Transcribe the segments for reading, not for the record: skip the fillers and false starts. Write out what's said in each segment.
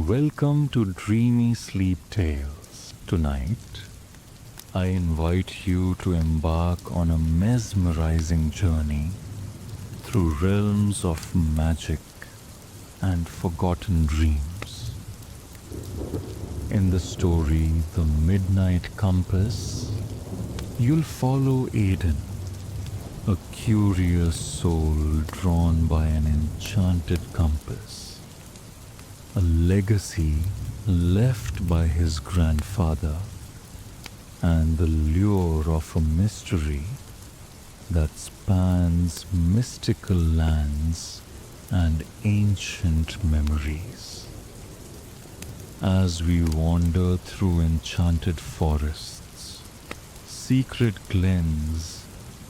Welcome to Dreamy Sleep Tales. Tonight, I invite you to embark on a mesmerizing journey through realms of magic and forgotten dreams. In the story, The Midnight Compass, you'll follow Aiden, a curious soul drawn by an enchanted compass, a legacy left by his grandfather, and the lure of a mystery that spans mystical lands and ancient memories. As we wander through enchanted forests, secret glens,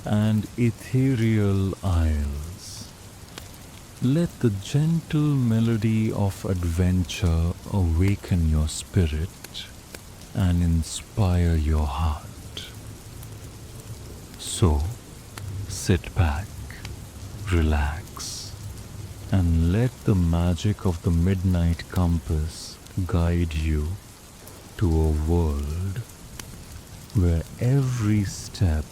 and ethereal isles, let the gentle melody of adventure awaken your spirit and inspire your heart. So, sit back, relax, and let the magic of the Midnight Compass guide you to a world where every step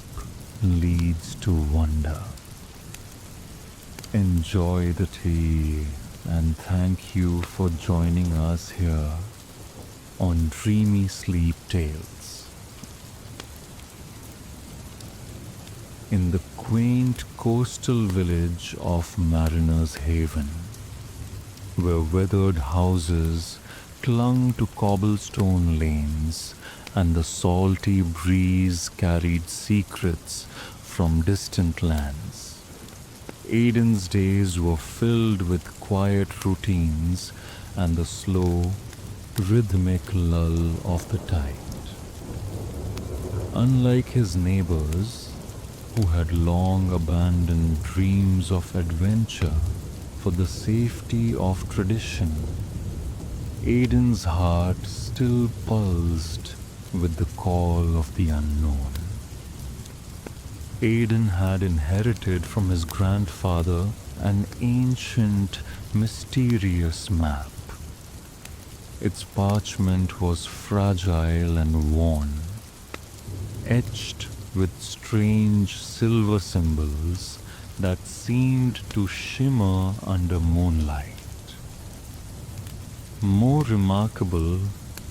leads to wonder. Enjoy the tea and thank you for joining us here on Dreamy Sleep Tales. In the quaint coastal village of Mariner's Haven, where weathered houses clung to cobblestone lanes and the salty breeze carried secrets from distant lands, Aiden's days were filled with quiet routines and the slow, rhythmic lull of the tide. Unlike his neighbors, who had long abandoned dreams of adventure for the safety of tradition, Aiden's heart still pulsed with the call of the unknown. Aiden had inherited from his grandfather an ancient, mysterious map. Its parchment was fragile and worn, etched with strange silver symbols that seemed to shimmer under moonlight. More remarkable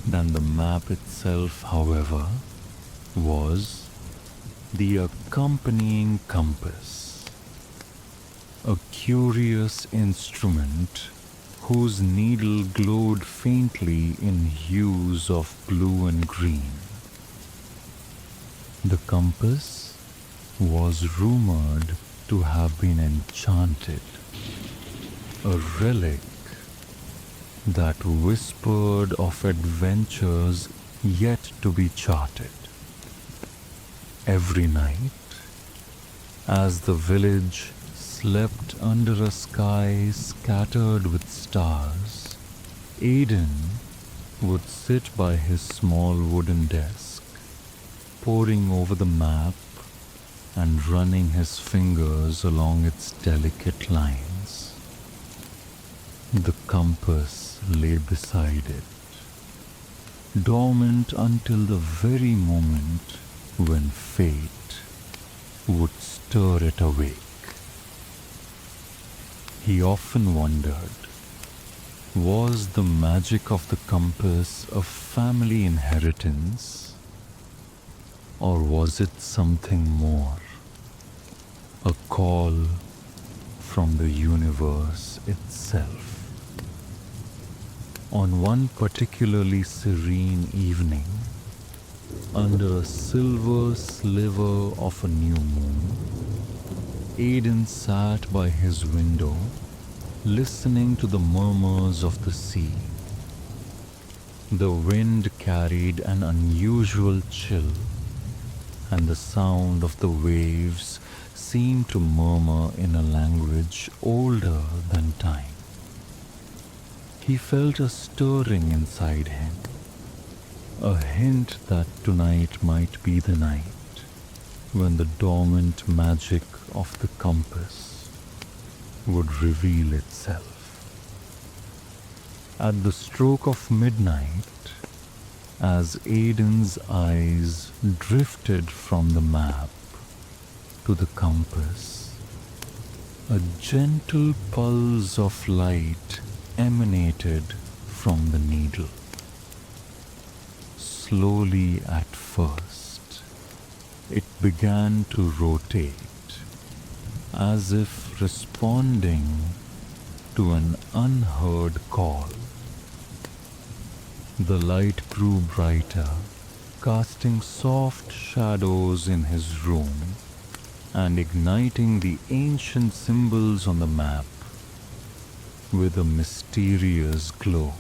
than the map itself, however, was the accompanying compass, a curious instrument whose needle glowed faintly in hues of blue and green. The compass was rumored to have been enchanted, a relic that whispered of adventures yet to be charted. Every night, as the village slept under a sky scattered with stars, Aiden would sit by his small wooden desk, poring over the map and running his fingers along its delicate lines. The compass lay beside it, dormant until the very moment when fate would stir it awake. He often wondered, was the magic of the compass a family inheritance, or was it something more, a call from the universe itself? On one particularly serene evening, under a silver sliver of a new moon, Aiden sat by his window, listening to the murmurs of the sea. The wind carried an unusual chill, and the sound of the waves seemed to murmur in a language older than time. He felt a stirring inside him, a hint that tonight might be the night when the dormant magic of the compass would reveal itself. At the stroke of midnight, as Aiden's eyes drifted from the map to the compass, a gentle pulse of light emanated from the needle. Slowly at first, it began to rotate, as if responding to an unheard call. The light grew brighter, casting soft shadows in his room and igniting the ancient symbols on the map with a mysterious glow.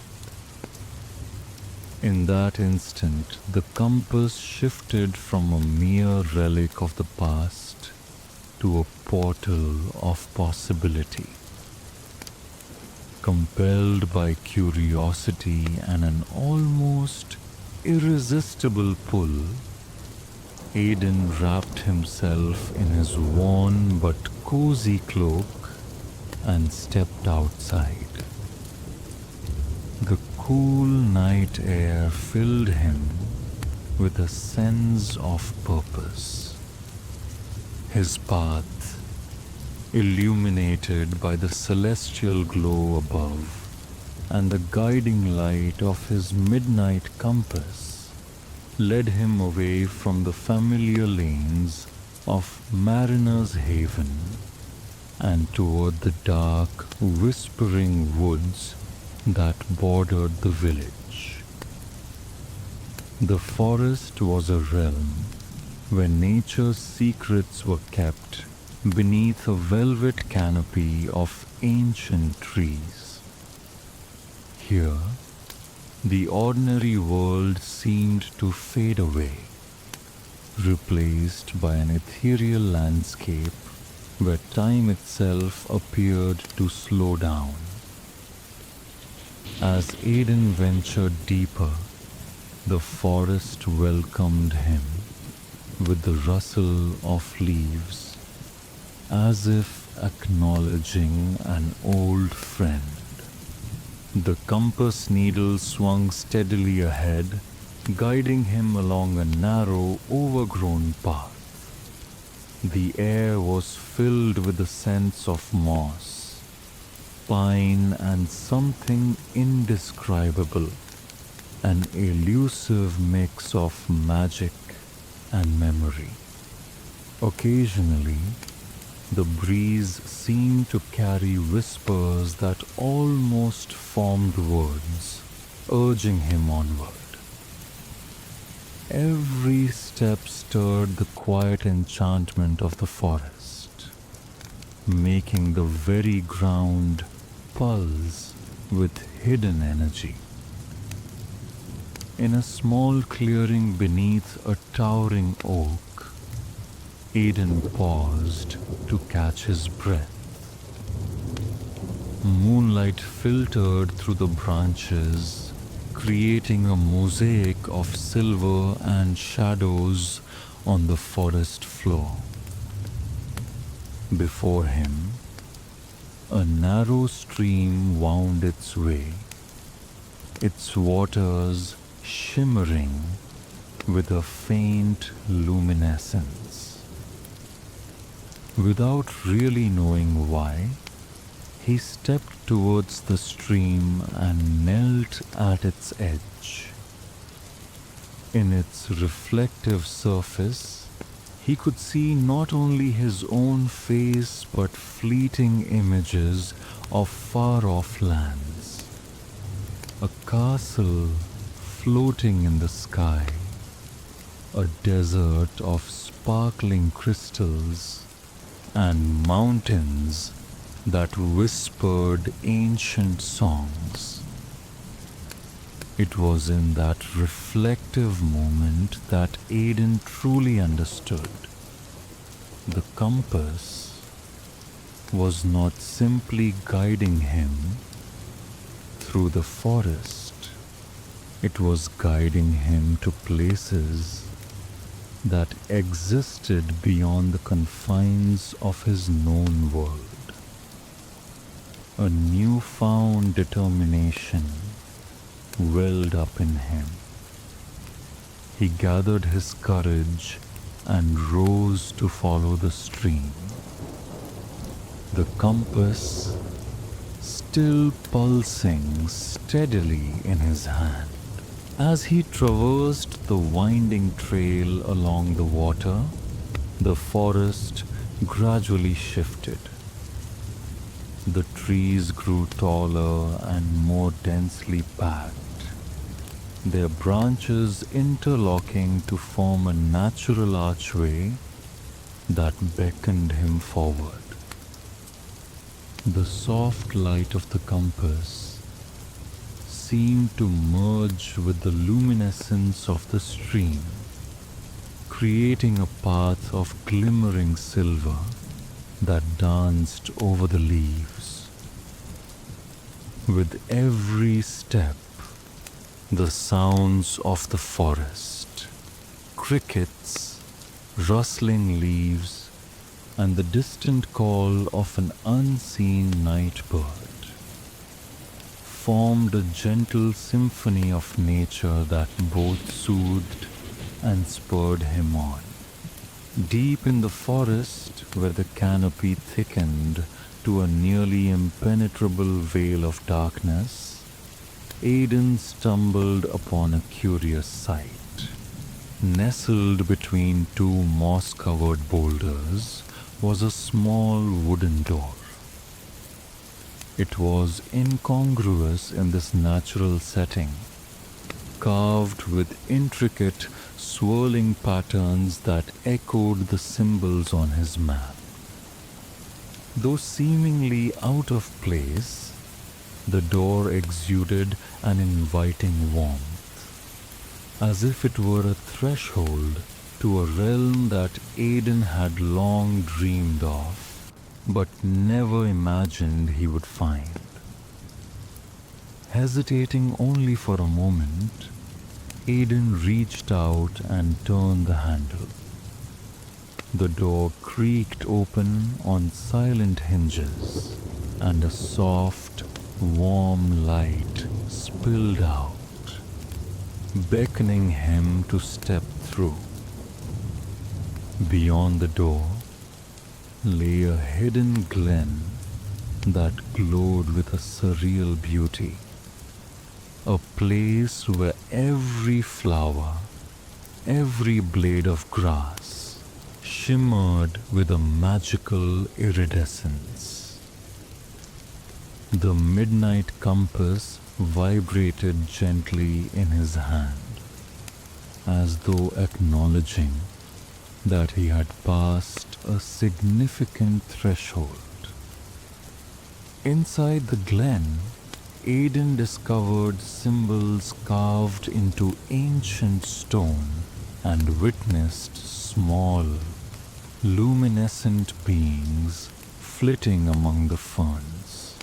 In that instant, the compass shifted from a mere relic of the past to a portal of possibility. Compelled by curiosity and an almost irresistible pull, Aiden wrapped himself in his worn but cozy cloak and stepped outside. The cool night air filled him with a sense of purpose. His path, illuminated by the celestial glow above and the guiding light of his midnight compass, led him away from the familiar lanes of Mariner's Haven and toward the dark, whispering woods that bordered the village. The forest was a realm where nature's secrets were kept beneath a velvet canopy of ancient trees. Here, the ordinary world seemed to fade away, replaced by an ethereal landscape where time itself appeared to slow down. As Aiden ventured deeper, the forest welcomed him with the rustle of leaves, as if acknowledging an old friend. The compass needle swung steadily ahead, guiding him along a narrow, overgrown path. The air was filled with the scents of moss, pine, and something indescribable, an elusive mix of magic and memory. Occasionally, the breeze seemed to carry whispers that almost formed words, urging him onward. Every step stirred the quiet enchantment of the forest, making the very ground pulse with hidden energy. In a small clearing beneath a towering oak, Aiden paused to catch his breath. Moonlight filtered through the branches, creating a mosaic of silver and shadows on the forest floor. Before him, a narrow stream wound its way, its waters shimmering with a faint luminescence. Without really knowing why, he stepped towards the stream and knelt at its edge. In its reflective surface, he could see not only his own face but fleeting images of far-off lands. A castle floating in the sky, a desert of sparkling crystals, and mountains that whispered ancient songs. It was in that reflective moment that Aiden truly understood. The compass was not simply guiding him through the forest, it was guiding him to places that existed beyond the confines of his known world. A newfound determination welled up in him. He gathered his courage and rose to follow the stream. The compass still pulsing steadily in his hand. As he traversed the winding trail along the water, the forest gradually shifted. The trees grew taller and more densely packed, their branches interlocking to form a natural archway that beckoned him forward. The soft light of the compass seemed to merge with the luminescence of the stream, creating a path of glimmering silver that danced over the leaves. With every step, the sounds of the forest, crickets, rustling leaves, and the distant call of an unseen night bird formed a gentle symphony of nature that both soothed and spurred him on. Deep in the forest, where the canopy thickened to a nearly impenetrable veil of darkness, Aiden stumbled upon a curious sight. Nestled between two moss-covered boulders was a small wooden door. It was incongruous in this natural setting, carved with intricate, swirling patterns that echoed the symbols on his map. Though seemingly out of place, the door exuded an inviting warmth, as if it were a threshold to a realm that Aiden had long dreamed of, but never imagined he would find. Hesitating only for a moment, Aiden reached out and turned the handle. The door creaked open on silent hinges, and a soft, warm light spilled out, beckoning him to step through. Beyond the door lay a hidden glen that glowed with a surreal beauty. A place where every flower, every blade of grass shimmered with a magical iridescence. The midnight compass vibrated gently in his hand, as though acknowledging that he had passed a significant threshold. Inside the glen, Aiden discovered symbols carved into ancient stone and witnessed small, luminescent beings flitting among the ferns.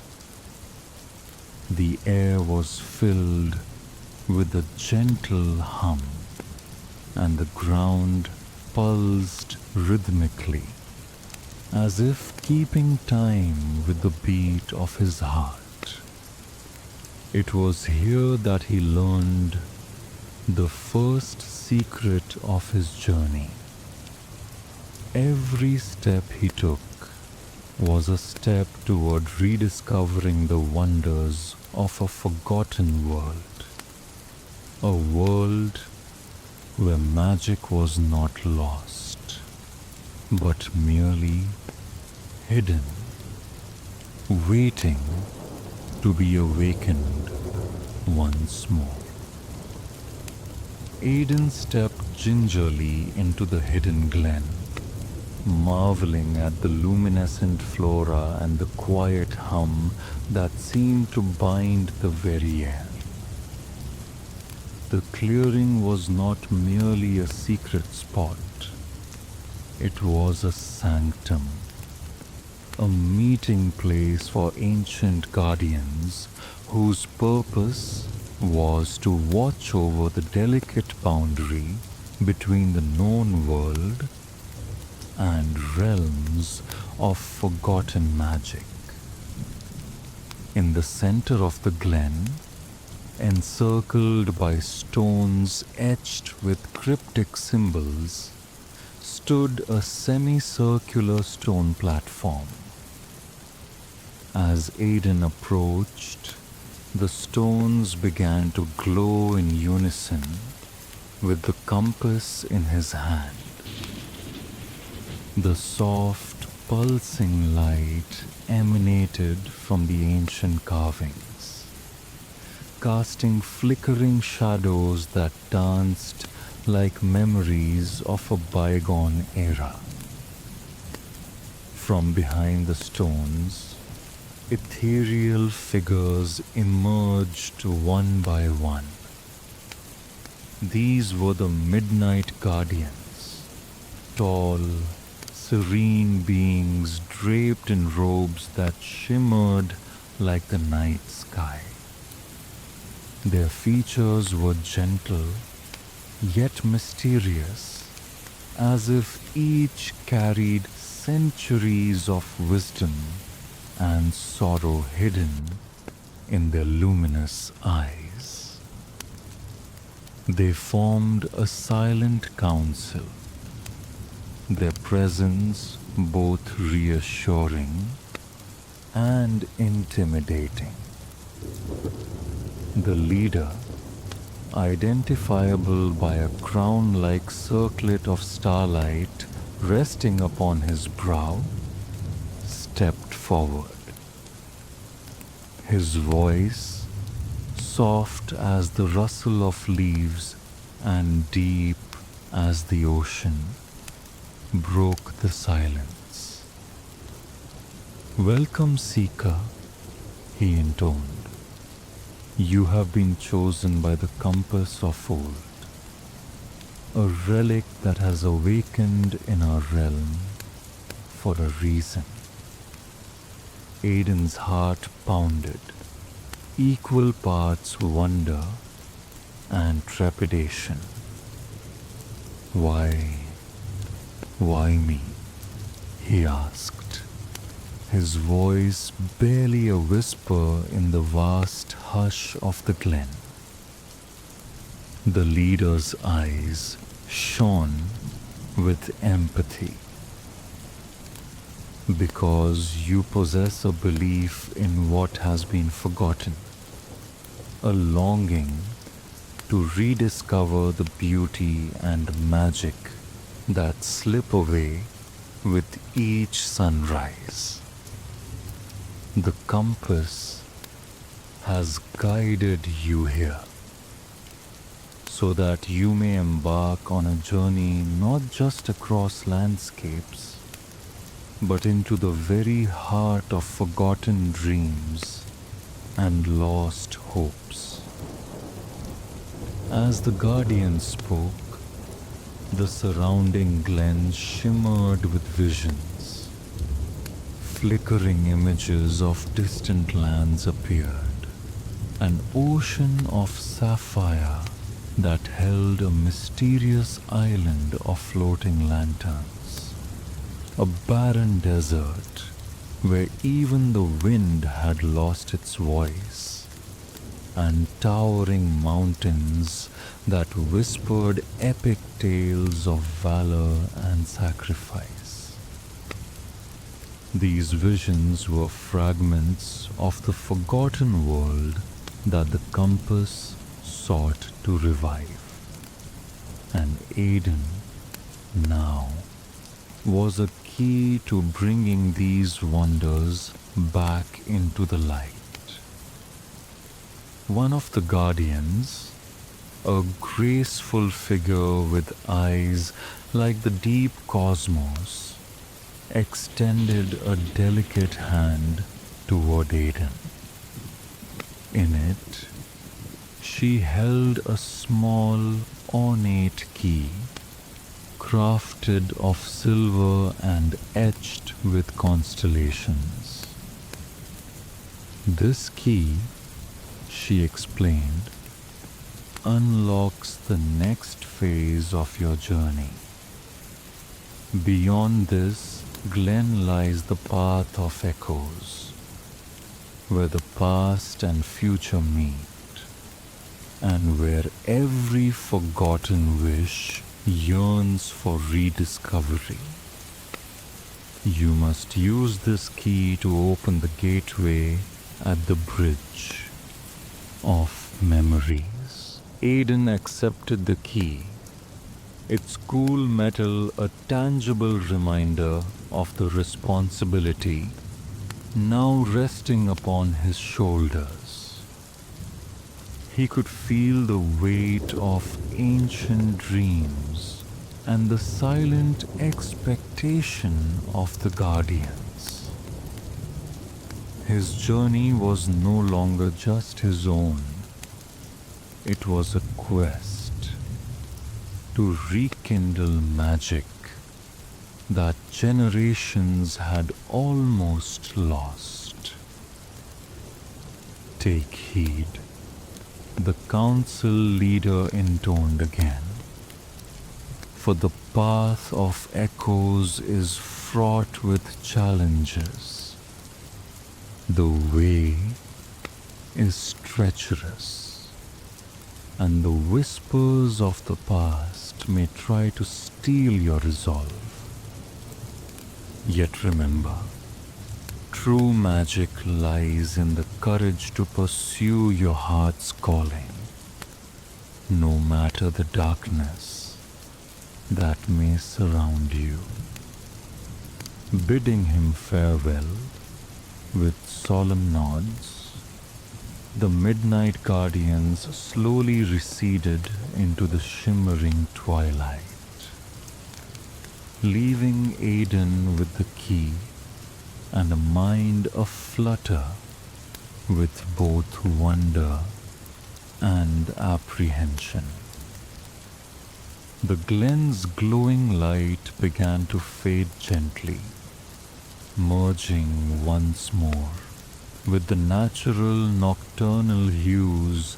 The air was filled with a gentle hum, and the ground pulsed rhythmically, as if keeping time with the beat of his heart. It was here that he learned the first secret of his journey. Every step he took was a step toward rediscovering the wonders of a forgotten world. A world where magic was not lost, but merely hidden, waiting to be awakened once more. Aiden stepped gingerly into the hidden glen, marveling at the luminescent flora and the quiet hum that seemed to bind the very air. The clearing was not merely a secret spot. It was a sanctum, a meeting place for ancient guardians whose purpose was to watch over the delicate boundary between the known world and realms of forgotten magic. In the center of the glen, encircled by stones etched with cryptic symbols, stood a semicircular stone platform. As Aiden approached, the stones began to glow in unison with the compass in his hand. The soft, pulsing light emanated from the ancient carvings, casting flickering shadows that danced like memories of a bygone era. From behind the stones, ethereal figures emerged one by one. These were the Midnight Guardians, tall, serene beings draped in robes that shimmered like the night sky. Their features were gentle, yet mysterious, as if each carried centuries of wisdom and sorrow hidden in their luminous eyes. They formed a silent council, their presence both reassuring and intimidating. The leader, identifiable by a crown-like circlet of starlight resting upon his brow, stepped forward. His voice, soft as the rustle of leaves and deep as the ocean, broke the silence. "Welcome, Seeker," he intoned. "You have been chosen by the compass of old, a relic that has awakened in our realm for a reason." Aiden's heart pounded, equal parts wonder and trepidation. Why me?" he asked, his voice barely a whisper in the vast hush of the glen. The leader's eyes shone with empathy. "Because you possess a belief in what has been forgotten, a longing to rediscover the beauty and magic that slip away with each sunrise. The compass has guided you here, so that you may embark on a journey not just across landscapes, but into the very heart of forgotten dreams and lost hopes." As the guardian spoke, the surrounding glen shimmered with visions. Flickering images of distant lands appeared, an ocean of sapphire that held a mysterious island of floating lanterns, a barren desert where even the wind had lost its voice, and towering mountains that whispered epic tales of valor and sacrifice. These visions were fragments of the forgotten world that the compass sought to revive. And Aiden now was a key to bringing these wonders back into the light. One of the guardians, a graceful figure with eyes like the deep cosmos, extended a delicate hand toward Aiden. In it, she held a small, ornate key, crafted of silver and etched with constellations. "This key," she explained, "unlocks the next phase of your journey. Beyond this glen lies the path of echoes, where the past and future meet, and where every forgotten wish yearns for rediscovery. You must use this key to open the gateway at the bridge of memories. Aiden accepted the key, its cool metal a tangible reminder of the responsibility now resting upon his shoulders. He could feel the weight of ancient dreams and the silent expectation of the guardians. His journey was no longer just his own. It was a quest to rekindle magic that generations had almost lost. Take heed, the council leader intoned again, for the path of echoes is fraught with challenges. The way is treacherous, and the whispers of the past may try to steal your resolve. Yet remember, true magic lies in the courage to pursue your heart's calling, no matter the darkness that may surround you. Bidding him farewell with solemn nods, the midnight guardians slowly receded into the shimmering twilight, leaving Aiden with the key and a mind aflutter with both wonder and apprehension. The glen's glowing light began to fade gently, merging once more with the natural nocturnal hues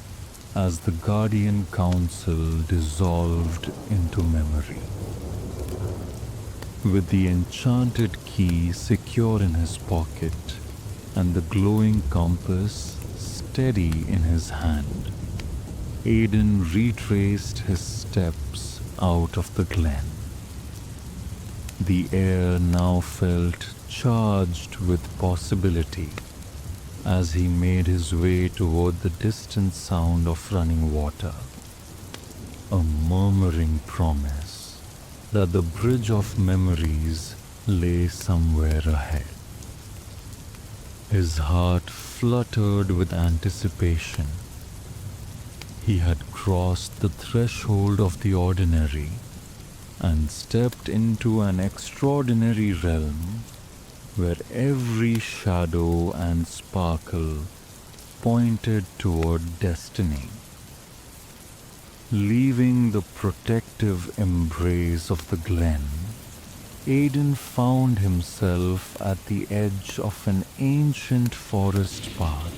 as the guardian council dissolved into memory. With the enchanted key secure in his pocket and the glowing compass steady in his hand, Aiden retraced his steps out of the glen. The air now felt charged with possibility as he made his way toward the distant sound of running water, a murmuring promise that the bridge of memories lay somewhere ahead. His heart fluttered with anticipation. He had crossed the threshold of the ordinary and stepped into an extraordinary realm where every shadow and sparkle pointed toward destiny. Leaving the protective embrace of the glen, Aiden found himself at the edge of an ancient forest path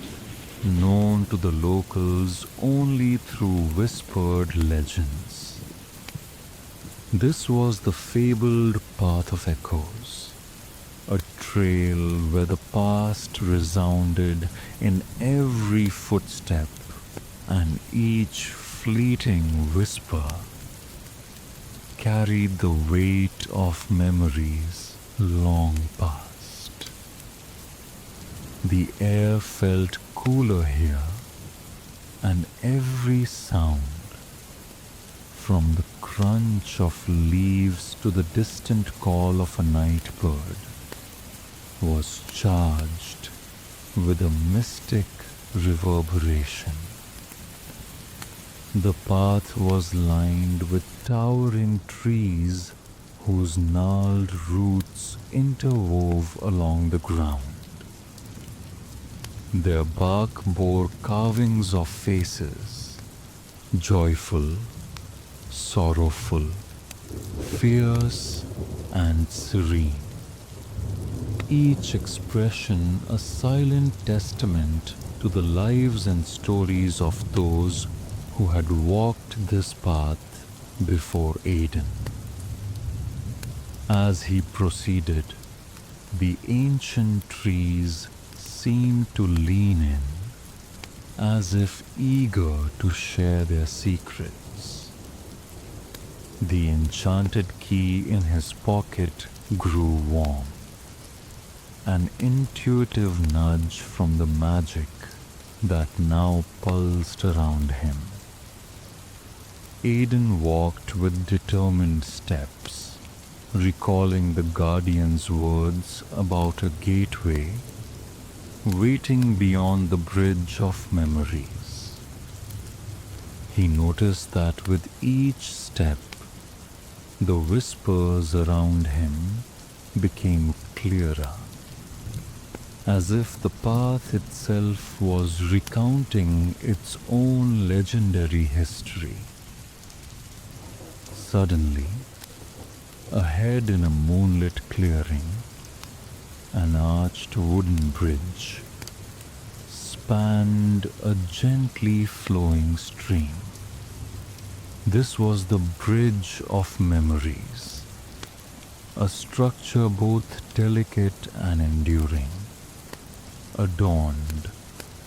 known to the locals only through whispered legends. This was the fabled Path of Echoes, a trail where the past resounded in every footstep and each fleeting whisper carried the weight of memories long past. The air felt cooler here, and every sound, from the crunch of leaves to the distant call of a night bird, was charged with a mystic reverberation. The path was lined with towering trees whose gnarled roots interwove along the ground. Their bark bore carvings of faces, joyful, sorrowful, fierce, and serene. Each expression a silent testament to the lives and stories of those who had walked this path before Aiden. As he proceeded, the ancient trees seemed to lean in, as if eager to share their secrets. The enchanted key in his pocket grew warm, an intuitive nudge from the magic that now pulsed around him. Aiden walked with determined steps, recalling the guardian's words about a gateway waiting beyond the bridge of memories. He noticed that with each step, the whispers around him became clearer, as if the path itself was recounting its own legendary history. Suddenly, ahead in a moonlit clearing, an arched wooden bridge spanned a gently flowing stream. This was the Bridge of Memories, a structure both delicate and enduring, adorned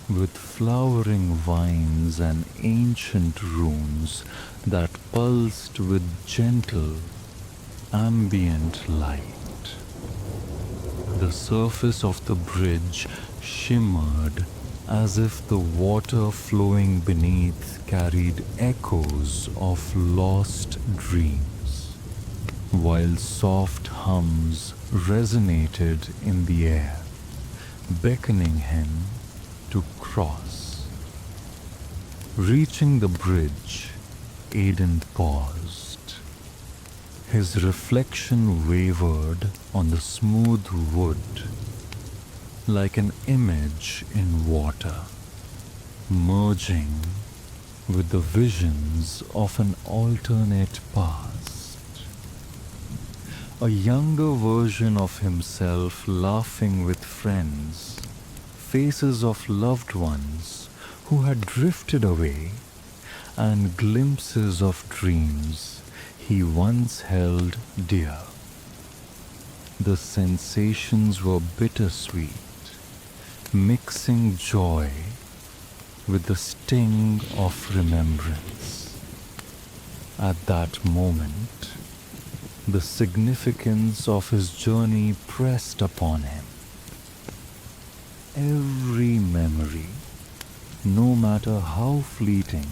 with flowering vines and ancient runes that pulsed with gentle, ambient light. The surface of the bridge shimmered as if the water flowing beneath carried echoes of lost dreams, while soft hums resonated in the air, beckoning him to cross. Reaching the bridge, Aiden paused. His reflection wavered on the smooth wood like an image in water, merging with the visions of an alternate past. A younger version of himself laughing with friends, faces of loved ones who had drifted away, and glimpses of dreams he once held dear. The sensations were bittersweet, mixing joy with the sting of remembrance. At that moment, the significance of his journey pressed upon him. Every memory, no matter how fleeting,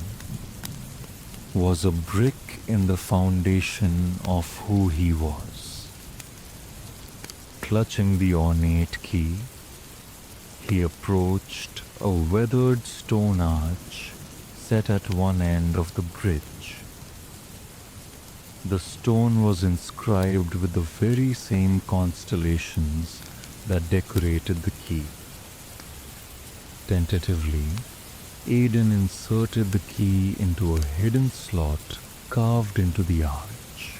was a brick in the foundation of who he was. Clutching the ornate key, he approached a weathered stone arch set at one end of the bridge. The stone was inscribed with the very same constellations that decorated the key. Tentatively, Aiden inserted the key into a hidden slot carved into the arch.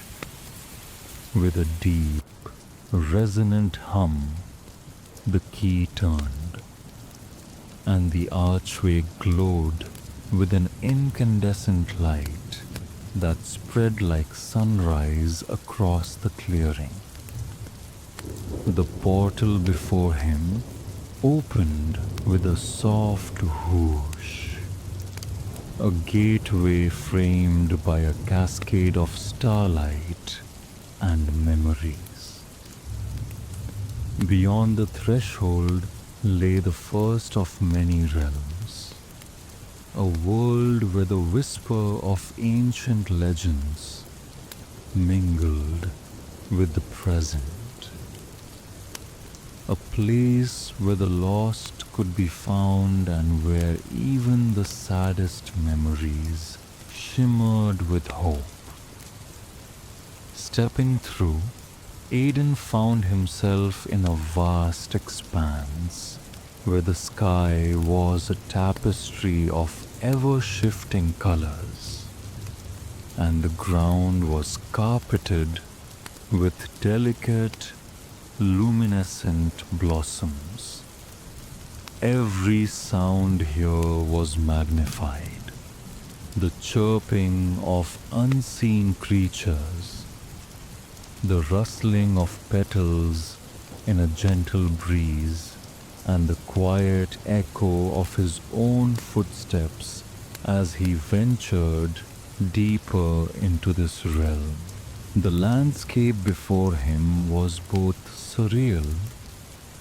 With a deep, resonant hum, the key turned, and the archway glowed with an incandescent light that spread like sunrise across the clearing. The portal before him opened with a soft whoosh, a gateway framed by a cascade of starlight and memories. Beyond the threshold lay the first of many realms, a world where the whisper of ancient legends mingled with the present. A place where the lost could be found and where even the saddest memories shimmered with hope. Stepping through, Aiden found himself in a vast expanse where the sky was a tapestry of ever-shifting colors, and the ground was carpeted with delicate, luminescent blossoms. Every sound here was magnified. The chirping of unseen creatures, the rustling of petals in a gentle breeze, and the quiet echo of his own footsteps as he ventured deeper into this realm. The landscape before him was both surreal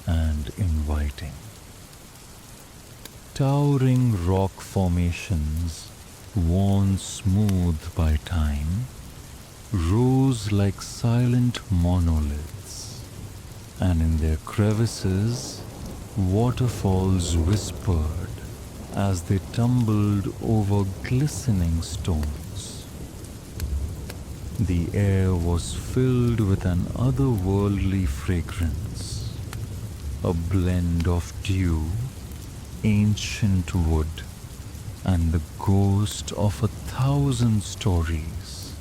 and inviting. Towering rock formations, worn smooth by time, rose like silent monoliths, and in their crevices, waterfalls whispered as they tumbled over glistening stones. The air was filled with an otherworldly fragrance, a blend of dew, ancient wood, and the ghost of 1,000 stories.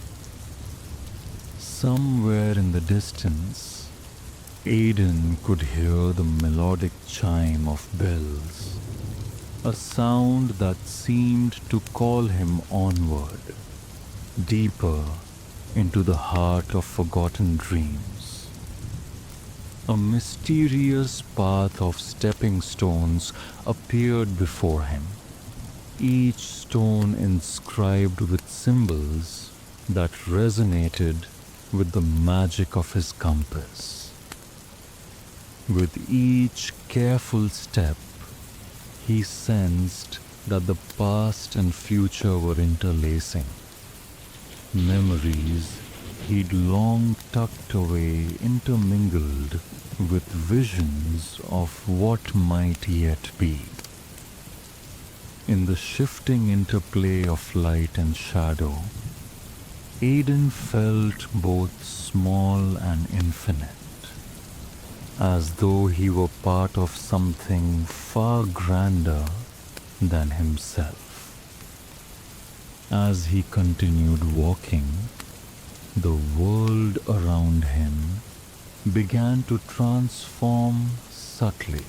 Somewhere in the distance, Aiden could hear the melodic chime of bells, a sound that seemed to call him onward, deeper into the heart of forgotten dreams. A mysterious path of stepping stones appeared before him, each stone inscribed with symbols that resonated with the magic of his compass. With each careful step, he sensed that the past and future were interlacing. Memories he'd long tucked away intermingled with visions of what might yet be. In the shifting interplay of light and shadow, Aiden felt both small and infinite, as though he were part of something far grander than himself. As he continued walking, the world around him began to transform subtly.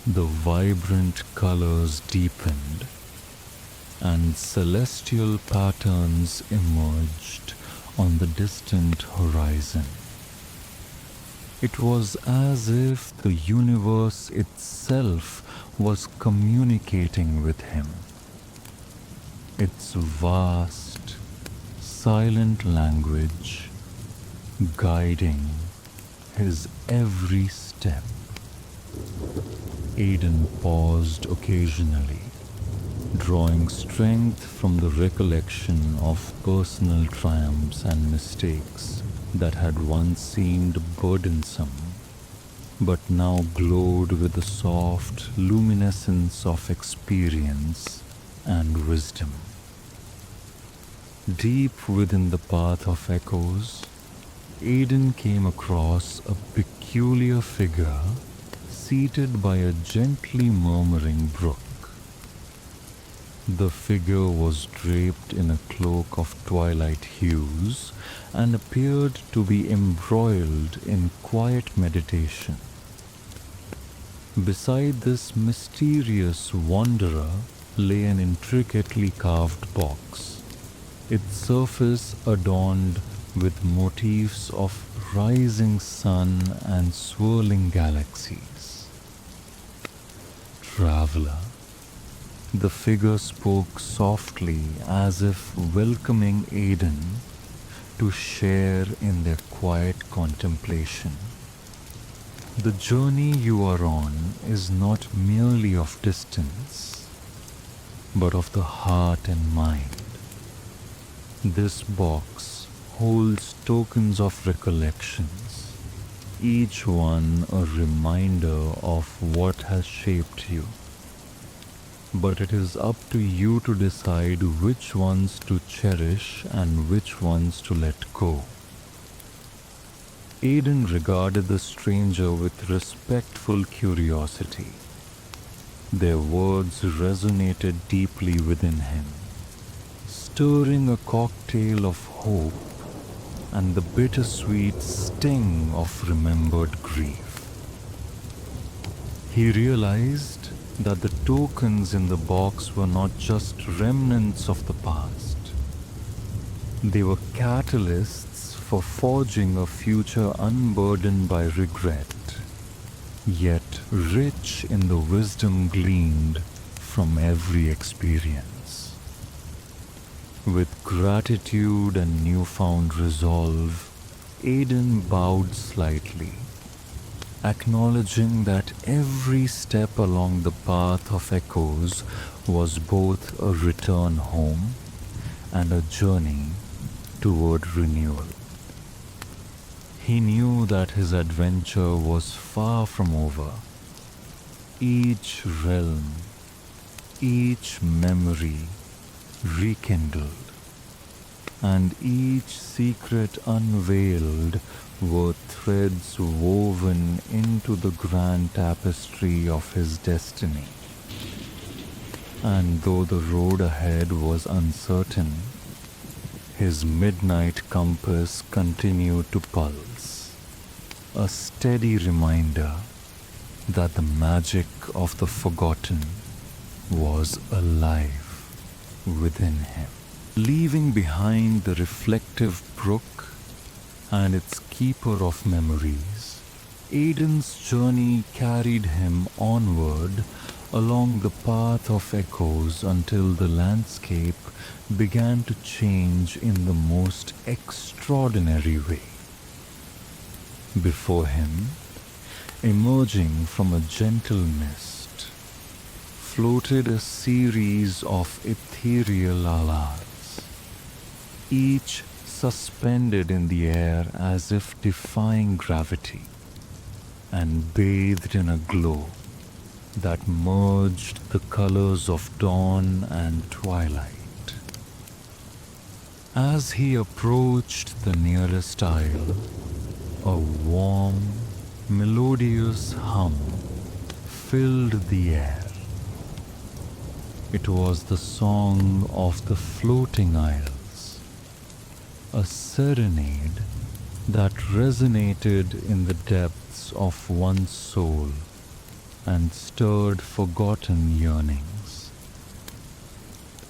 The vibrant colors deepened, and celestial patterns emerged on the distant horizon. It was as if the universe itself was communicating with him, its vast, silent language guiding his every step. Aiden paused occasionally, drawing strength from the recollection of personal triumphs and mistakes that had once seemed burdensome, but now glowed with the soft luminescence of experience and wisdom. Deep within the path of echoes, Aiden came across a peculiar figure seated by a gently murmuring brook. The figure was draped in a cloak of twilight hues and appeared to be embroiled in quiet meditation. Beside this mysterious wanderer lay an intricately carved box, its surface adorned with motifs of rising sun and swirling galaxies. Traveler, the figure spoke softly as if welcoming Aiden to share in their quiet contemplation. The journey you are on is not merely of distance, but of the heart and mind. This box holds tokens of recollections, each one a reminder of what has shaped you. But it is up to you to decide which ones to cherish and which ones to let go. Aiden regarded the stranger with respectful curiosity. Their words resonated deeply within him, stirring a cocktail of hope and the bittersweet sting of remembered grief. He realized that the tokens in the box were not just remnants of the past. They were catalysts for forging a future unburdened by regret, yet rich in the wisdom gleaned from every experience. With gratitude and newfound resolve, Aiden bowed slightly, acknowledging that every step along the path of echoes was both a return home and a journey toward renewal. He knew that his adventure was far from over. Each realm, each memory rekindled, and each secret unveiled were threads woven into the grand tapestry of his destiny. And though the road ahead was uncertain, his midnight compass continued to pulse, a steady reminder that the magic of the forgotten was alive within him. Leaving behind the reflective brook and its keeper of memories, Aiden's journey carried him onward along the path of echoes until the landscape began to change in the most extraordinary way. Before him, emerging from a gentle mist, floated a series of ethereal alas, each suspended in the air as if defying gravity, and bathed in a glow that merged the colors of dawn and twilight. As he approached the nearest isle, a warm, melodious hum filled the air. It was the song of the floating isles, a serenade that resonated in the depths of one's soul and stirred forgotten yearnings.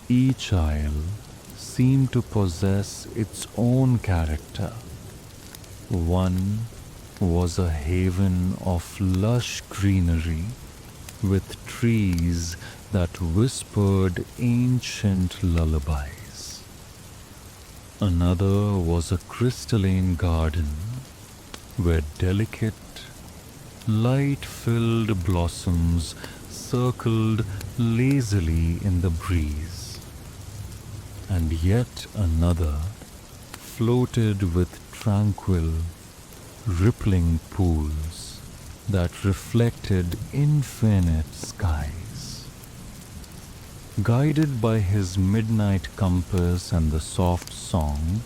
Each isle seemed to possess its own character. One was a haven of lush greenery with trees that whispered ancient lullabies. Another was a crystalline garden where delicate, light-filled blossoms circled lazily in the breeze. And yet another floated with tranquil, rippling pools that reflected infinite skies. Guided by his midnight compass and the soft song,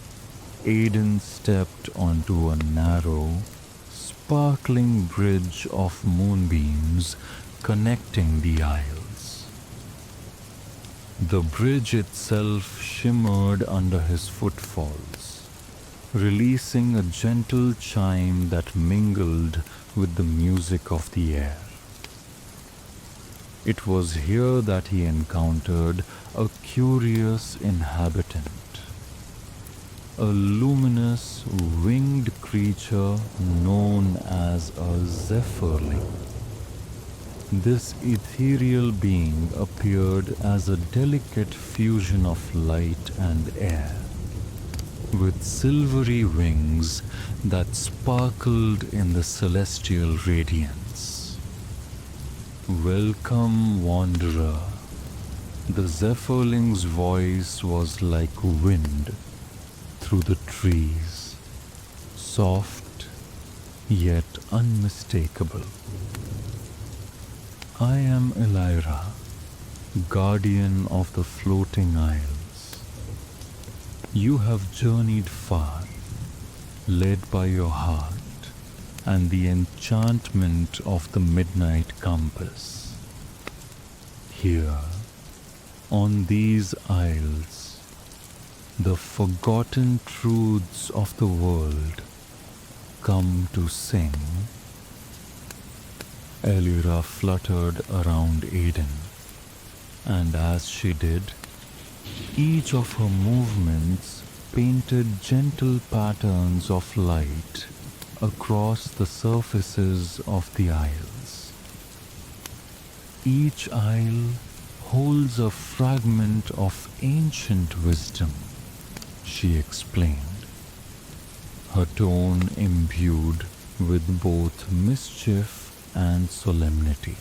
Aiden stepped onto a narrow, sparkling bridge of moonbeams connecting the isles. The bridge itself shimmered under his footfalls, releasing a gentle chime that mingled with the music of the air. It was here that he encountered a curious inhabitant, a luminous winged creature known as a zephyrling. This ethereal being appeared as a delicate fusion of light and air, with silvery wings that sparkled in the celestial radiance. "Welcome, wanderer." The zephyrling's voice was like wind through the trees, soft yet unmistakable. "I am Elira, guardian of the floating isles. You have journeyed far, led by your heart and the enchantment of the midnight compass. Here, on these isles, the forgotten truths of the world come to sing." Elira fluttered around Aiden, and as she did, each of her movements painted gentle patterns of light across the surfaces of the isles. Each isle holds a fragment of ancient wisdom, she explained, her tone imbued with both mischief and solemnity.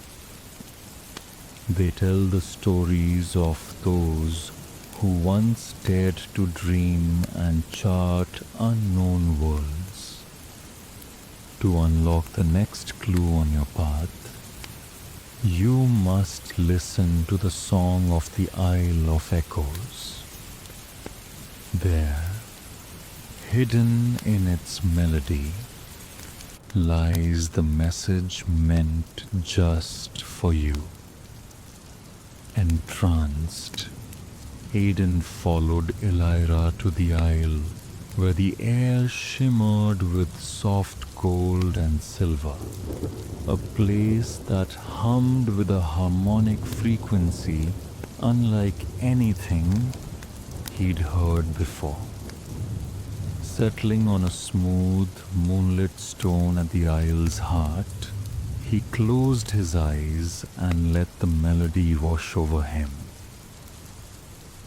They tell the stories of those who once dared to dream and chart unknown worlds. To unlock the next clue on your path, you must listen to the song of the Isle of Echoes. There, hidden in its melody, lies the message meant just for you. Entranced, Aiden followed Elira to the isle, where the air shimmered with soft gold and silver, a place that hummed with a harmonic frequency unlike anything he'd heard before. Settling on a smooth, moonlit stone at the isle's heart, he closed his eyes and let the melody wash over him.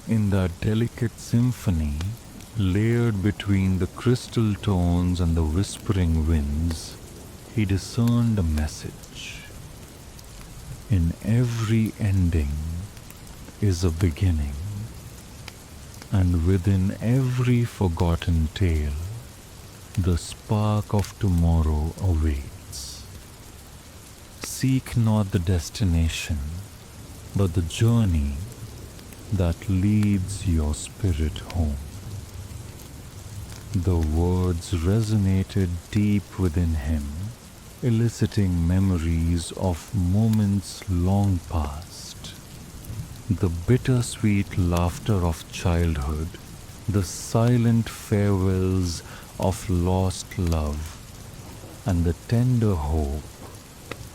In that delicate symphony, layered between the crystal tones and the whispering winds, he discerned a message. In every ending is a beginning, and within every forgotten tale, the spark of tomorrow awaits. Seek not the destination, but the journey that leads your spirit home. The words resonated deep within him, eliciting memories of moments long past. The bittersweet laughter of childhood, the silent farewells of lost love, and the tender hope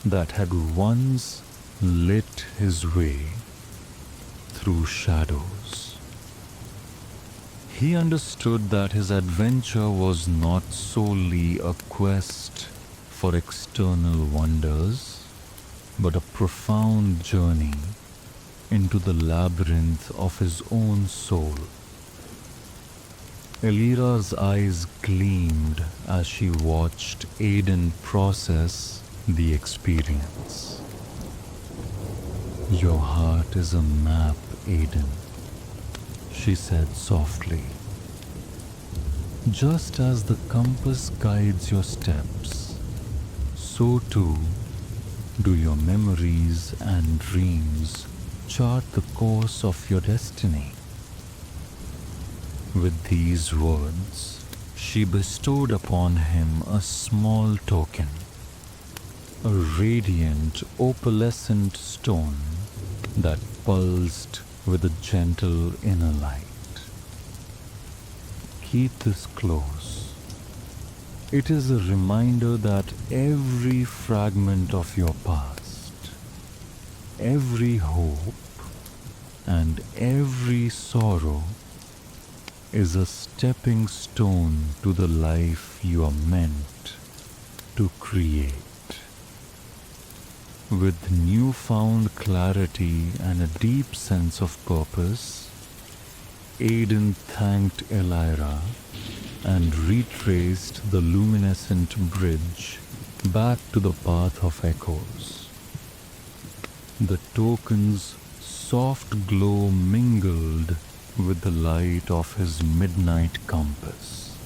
that had once lit his way through shadows. He understood that his adventure was not solely a quest for external wonders, but a profound journey into the labyrinth of his own soul. Elira's eyes gleamed as she watched Aiden process the experience. Your heart is a map, Aiden, she said softly. Just as the compass guides your steps, so too do your memories and dreams chart the course of your destiny. With these words, she bestowed upon him a small token, a radiant opalescent stone that pulsed with a gentle inner light. Keep this close. It is a reminder that every fragment of your past, every hope, and every sorrow is a stepping stone to the life you are meant to create. With newfound clarity and a deep sense of purpose, Aiden thanked Elira and retraced the luminescent bridge back to the path of echoes. The token's soft glow mingled with the light of his midnight compass,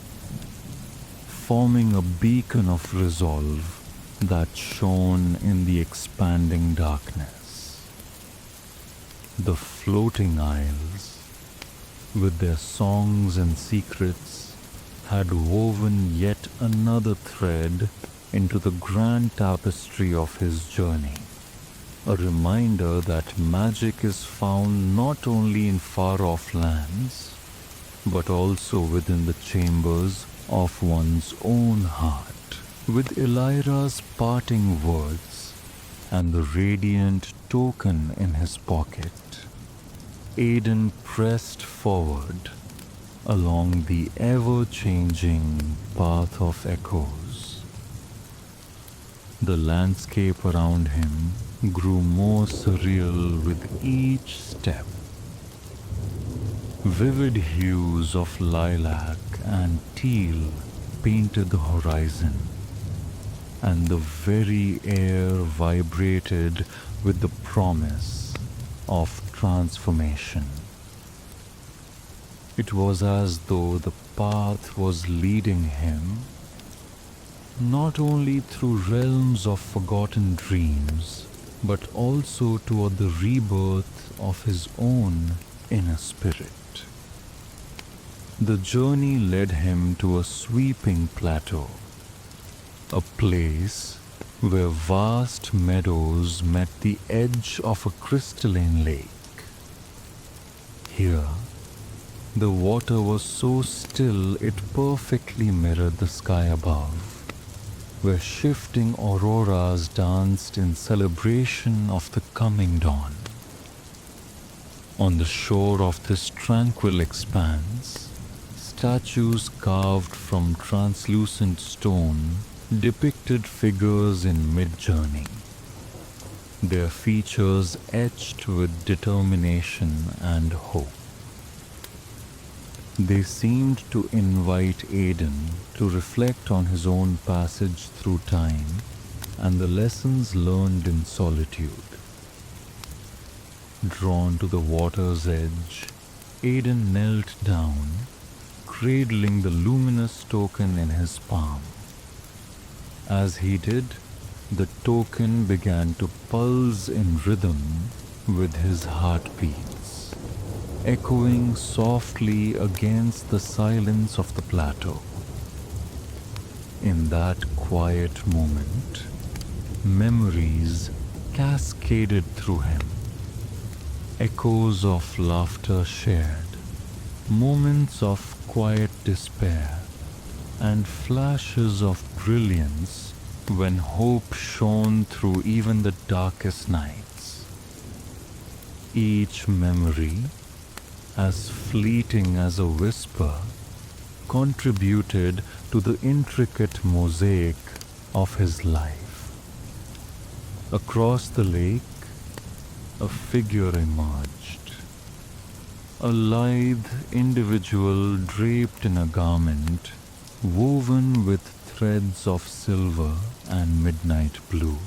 forming a beacon of resolve that shone in the expanding darkness. The floating isles, with their songs and secrets, had woven yet another thread into the grand tapestry of his journey. A reminder that magic is found not only in far-off lands, but also within the chambers of one's own heart. With Elira's parting words and the radiant token in his pocket, Aiden pressed forward along the ever-changing path of echoes. The landscape around him grew more surreal with each step. Vivid hues of lilac and teal painted the horizon, and the very air vibrated with the promise of transformation. It was as though the path was leading him not only through realms of forgotten dreams, but also toward the rebirth of his own inner spirit. The journey led him to a sweeping plateau, a place where vast meadows met the edge of a crystalline lake. Here, the water was so still it perfectly mirrored the sky above, where shifting auroras danced in celebration of the coming dawn. On the shore of this tranquil expanse, statues carved from translucent stone depicted figures in mid-journey, their features etched with determination and hope. They seemed to invite Aiden to reflect on his own passage through time and the lessons learned in solitude. Drawn to the water's edge, Aiden knelt down, cradling the luminous token in his palm. As he did, the token began to pulse in rhythm with his heartbeats, echoing softly against the silence of the plateau. In that quiet moment, memories cascaded through him, echoes of laughter shared, moments of quiet despair, and flashes of brilliance when hope shone through even the darkest nights. Each memory, as fleeting as a whisper, contributed to the intricate mosaic of his life. Across the lake, a figure emerged, a lithe individual draped in a garment woven with threads of silver and midnight blue.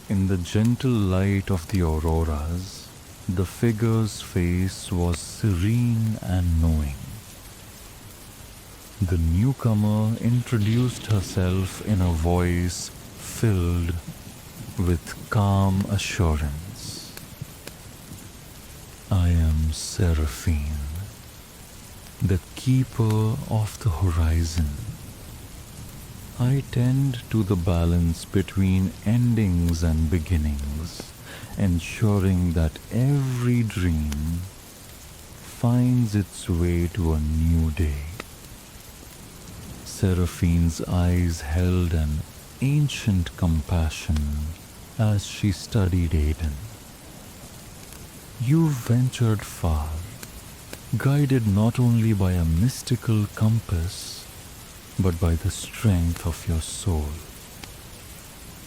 In the gentle light of the auroras, the figure's face was serene and knowing. The newcomer introduced herself in a voice filled with calm assurance. "I am Seraphine, the keeper of the horizon. I tend to the balance between endings and beginnings, ensuring that every dream finds its way to a new day." Seraphine's eyes held an ancient compassion as she studied Aiden. "You ventured far, guided not only by a mystical compass, but by the strength of your soul.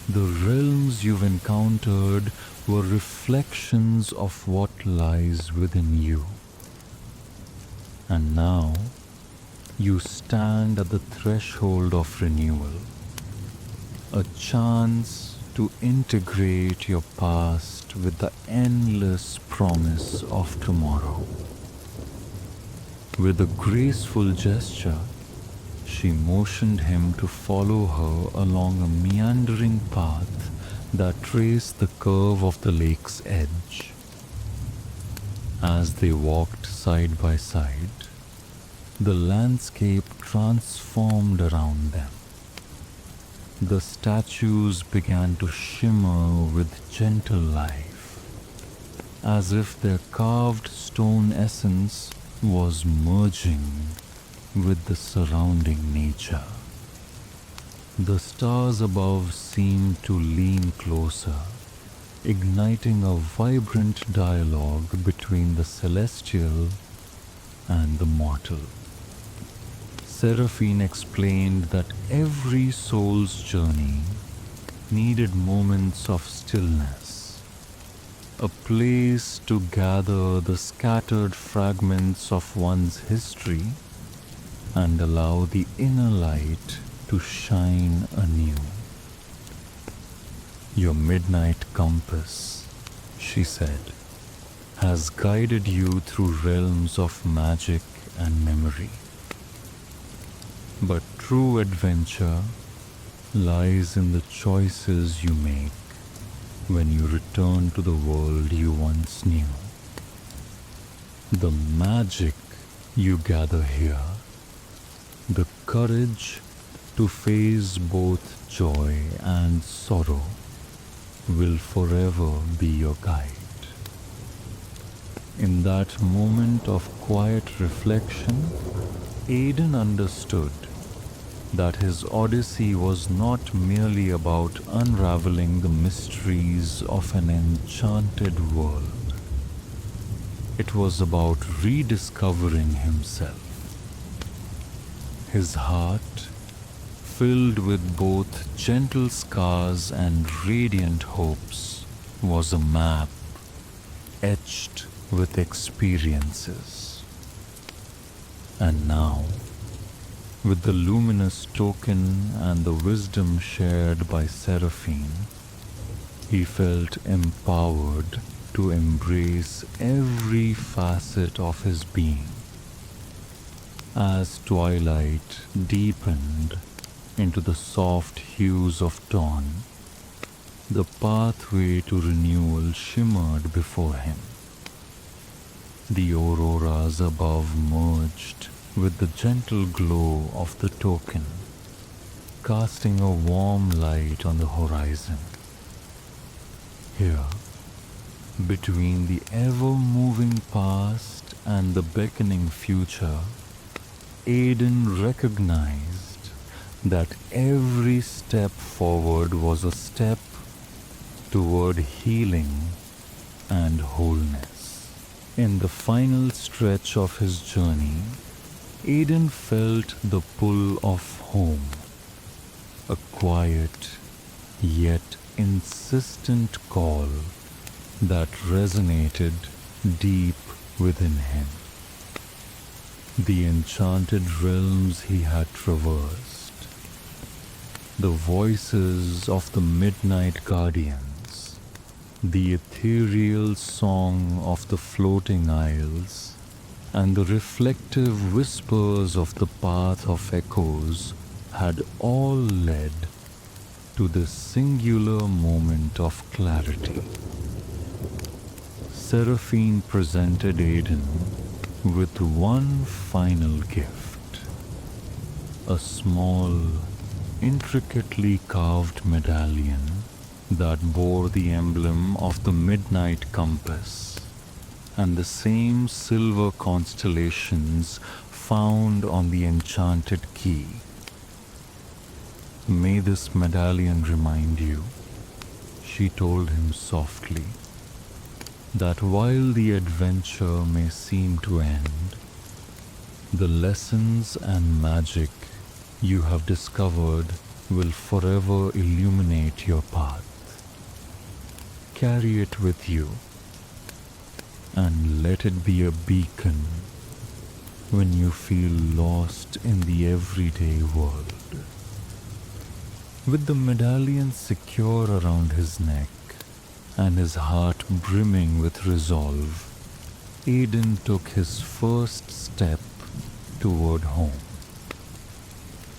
The realms you've encountered were reflections of what lies within you. And now, you stand at the threshold of renewal, a chance to integrate your past with the endless promise of tomorrow." With a graceful gesture, she motioned him to follow her along a meandering path that traced the curve of the lake's edge. As they walked side by side, the landscape transformed around them. The statues began to shimmer with gentle life, as if their carved stone essence was merging with the surrounding nature. The stars above seemed to lean closer, igniting a vibrant dialogue between the celestial and the mortal. Seraphine explained that every soul's journey needed moments of stillness, a place to gather the scattered fragments of one's history and allow the inner light to shine anew. Your midnight compass, she said, has guided you through realms of magic and memory. But true adventure lies in the choices you make when you return to the world you once knew. The magic you gather here, the courage to face both joy and sorrow, will forever be your guide. In that moment of quiet reflection, Aiden understood that his odyssey was not merely about unraveling the mysteries of an enchanted world. It was about rediscovering himself. His heart, filled with both gentle scars and radiant hopes, was a map etched with experiences. And now, with the luminous token and the wisdom shared by Seraphine, he felt empowered to embrace every facet of his being. As twilight deepened into the soft hues of dawn, the pathway to renewal shimmered before him. The auroras above merged with the gentle glow of the token, casting a warm light on the horizon. Here, between the ever-moving past and the beckoning future, Aiden recognized that every step forward was a step toward healing and wholeness. In the final stretch of his journey, Aiden felt the pull of home, a quiet yet insistent call that resonated deep within him. The enchanted realms he had traversed, the voices of the midnight guardians, the ethereal song of the floating isles, and the reflective whispers of the path of echoes had all led to this singular moment of clarity. Seraphine presented Aiden with one final gift, a small, intricately carved medallion that bore the emblem of the midnight compass and the same silver constellations found on the enchanted key. May this medallion remind you, she told him softly, that while the adventure may seem to end, the lessons and magic you have discovered will forever illuminate your path. Carry it with you, and let it be a beacon when you feel lost in the everyday world. With the medallion secure around his neck and his heart brimming with resolve, Aiden took his first step toward home.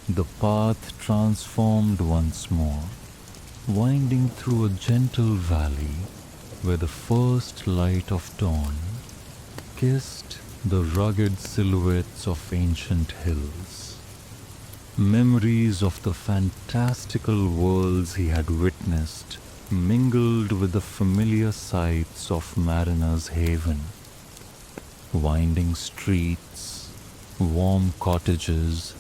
The path transformed once more, winding through a gentle valley where the first light of dawn kissed the rugged silhouettes of ancient hills. Memories of the fantastical worlds he had witnessed mingled with the familiar sights of Mariner's Haven. Winding streets, warm cottages,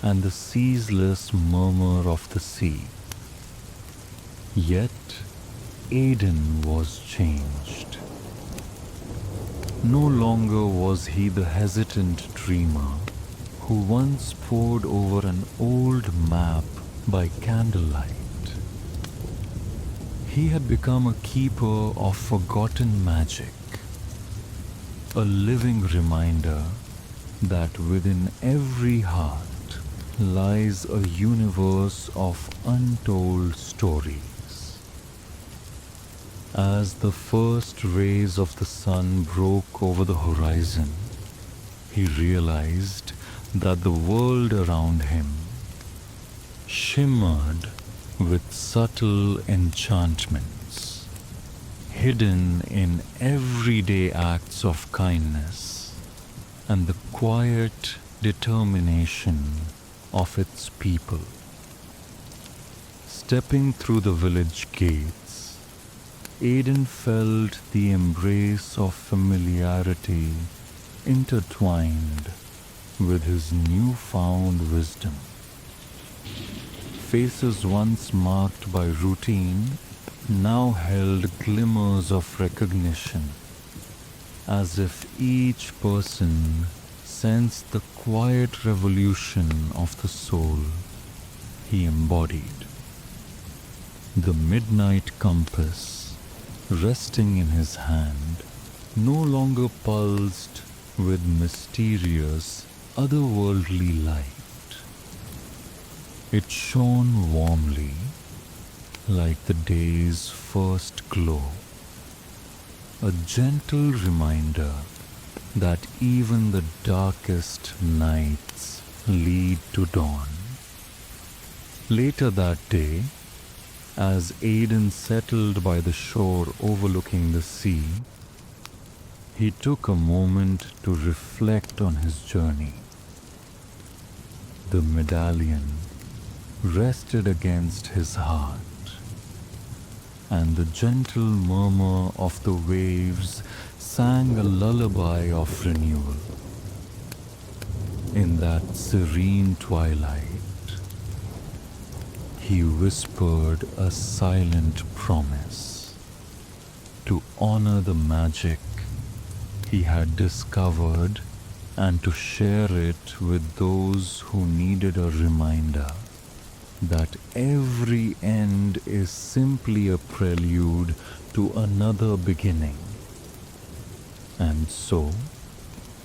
and the ceaseless murmur of the sea. Yet, Aiden was changed. No longer was he the hesitant dreamer who once pored over an old map by candlelight. He had become a keeper of forgotten magic, a living reminder that within every heart lies a universe of untold stories. As the first rays of the sun broke over the horizon, he realized that the world around him shimmered with subtle enchantments, hidden in everyday acts of kindness and the quiet determination of its people. Stepping through the village gates, Aiden felt the embrace of familiarity intertwined with his newfound wisdom. Faces once marked by routine now held glimmers of recognition, as if each person sensed the quiet revolution of the soul he embodied. The midnight compass, resting in his hand, no longer pulsed with mysterious, otherworldly light. It shone warmly, like the day's first glow, a gentle reminder that even the darkest nights lead to dawn. Later that day, as Aiden settled by the shore overlooking the sea, he took a moment to reflect on his journey. The medallion rested against his heart, and the gentle murmur of the waves sang a lullaby of renewal. In that serene twilight, he whispered a silent promise to honor the magic he had discovered and to share it with those who needed a reminder that every end is simply a prelude to another beginning. And so,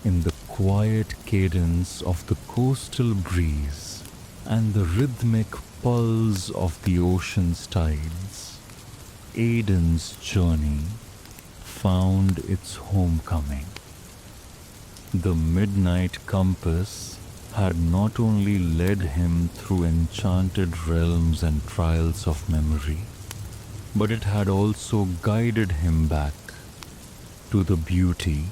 in the quiet cadence of the coastal breeze and the rhythmic pulse of the ocean's tides, Aiden's journey found its homecoming. The midnight compass had not only led him through enchanted realms and trials of memory, but it had also guided him back to the beauty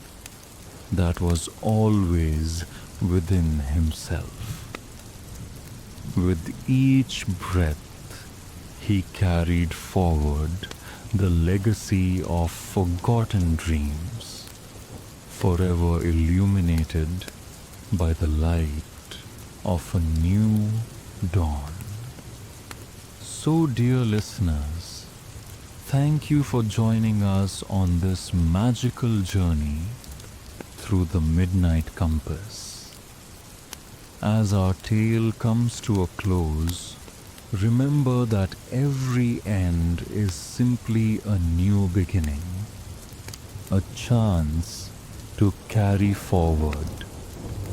that was always within himself. With each breath, he carried forward the legacy of forgotten dreams, forever illuminated by the light of a new dawn. So, dear listeners, thank you for joining us on this magical journey through the midnight compass. As our tale comes to a close, remember that every end is simply a new beginning, a chance to carry forward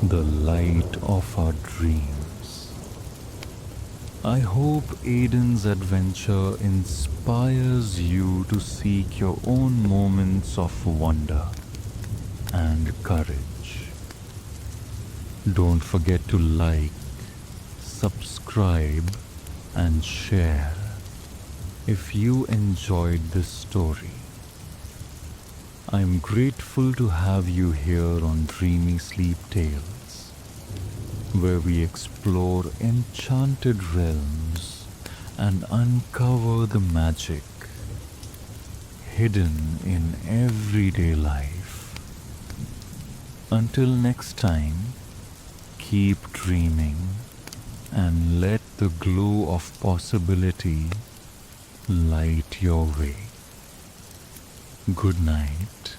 the light of our dreams. I hope Aiden's adventure inspires you to seek your own moments of wonder and courage. Don't forget to like, subscribe, and share if you enjoyed this story. I'm grateful to have you here on Dreamy Sleep Tales, where we explore enchanted realms and uncover the magic hidden in everyday life. Until next time, keep dreaming and let the glow of possibility light your way. Good night,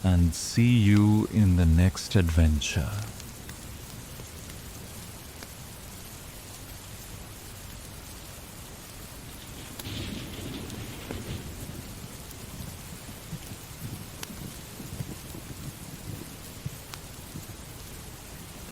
and see you in the next adventure.